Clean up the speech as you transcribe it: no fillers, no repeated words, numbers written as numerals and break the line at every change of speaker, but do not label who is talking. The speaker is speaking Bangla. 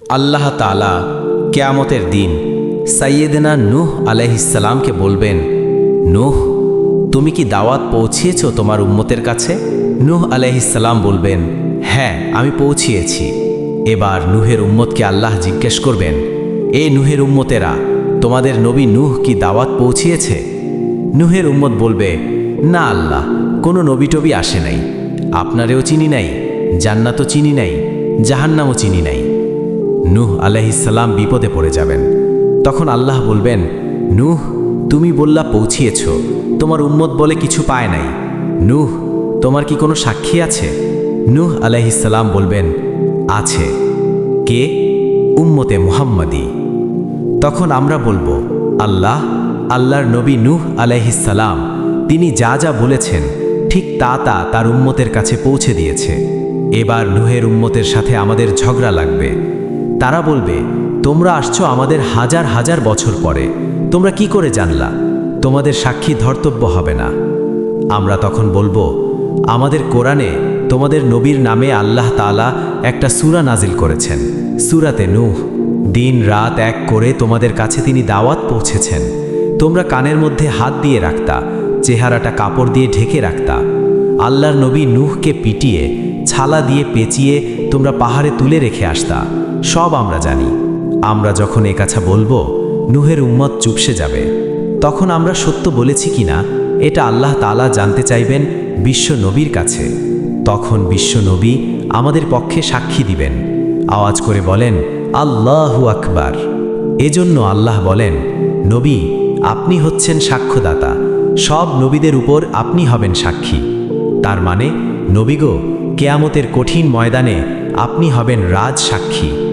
আল্লাহ তাআলা কিয়ামতের দিন সাইয়েদনা নূহ আলাইহিসসালামকে বলবেন, নূহ, তুমি কি দাওয়াত পৌঁছিয়েছ তোমার উম্মতের কাছে? নূহ আলাইহিসসালাম বলবেন, হ্যাঁ, আমি পৌঁছিয়েছি। এবার নূহের উম্মতকে আল্লাহ জিজ্ঞেস করবেন, এ নূহের উম্মতেরা, তোমাদের নবী নূহ কি দাওয়াত পৌঁছিয়েছে? নূহের উম্মত বলবে, না আল্লাহ, কোনো নবী টবি আসে নাই, আপনারেও চিনি নাই, জান্নাতও চিনি নাই, জাহান্নামও চিনি নাই। নূহ আলাইহিসসালাম বিপদে পড়ে যাবেন। তখন আল্লাহ বলবেন, নূহ, তুমি বললা পৌঁছিয়েছ, তোমার উম্মত বলে কিছু পায় নাই। নূহ, তোমার কি কোনো সাক্ষী আছে? নূহ আলাইহিসসালাম বলবেন, আছে। কে? উম্মতে মুহাম্মাদি। তখন আমরা বলবো, আল্লাহ, আল্লাহর নবী নূহ আলাইহিসসালাম তিনি যা যা বলেছেন ঠিক তা তা তার উম্মতের কাছে পৌঁছে দিয়েছে। এবার নূহের উম্মতের সাথে আমাদের ঝগড়া লাগবে। তারা বলবে, তোমরা আসছো আমাদের হাজার হাজার বছর পরে, তোমরা কি করে জানলা? তোমাদের সাক্ষী ধর্তব্য হবে না। আমরা তখন বলবো, আমাদের কোরআনে তোমাদের নবীর নামে আল্লাহ তাআলা একটা সূরা নাজিল করেছেন, সূরাতে নূহ। দিন রাত এক করে তোমাদের কাছে তিনি দাওয়াত পৌঁছেছেন। তোমরা কানের মধ্যে হাত দিয়ে রাখতা, চেহারাটা কাপড় দিয়ে ঢেকে রাখতা। আল্লাহর নবী নূহকে পিটিয়ে ছালা দিয়ে পেঁচিয়ে তোমরা পাহাড়ে তুলে রেখে আসতা। সব আমরা জানি। আমরা যখন এ কথা বলবো, নূহের উম্মত চুপসে যাবে। তখন আমরা সত্য বলেছি কিনা এটা আল্লাহ তাআলা জানতে চাইবেন বিশ্ব নবীর কাছে। তখন বিশ্ব নবী আমাদের পক্ষে সাক্ষী দিবেন, আওয়াজ করে বলেন, আল্লাহু আকবার। এজন্য আল্লাহ বলেন, নবী, আপনি হচ্ছেন সাক্ষ্যদাতা, সব নবীদের উপর আপনি হবেন সাক্ষী। তার মানে, নবী গো, কিয়ামতের কঠিন ময়দানে আপনি হবেন রাজ সাক্ষী।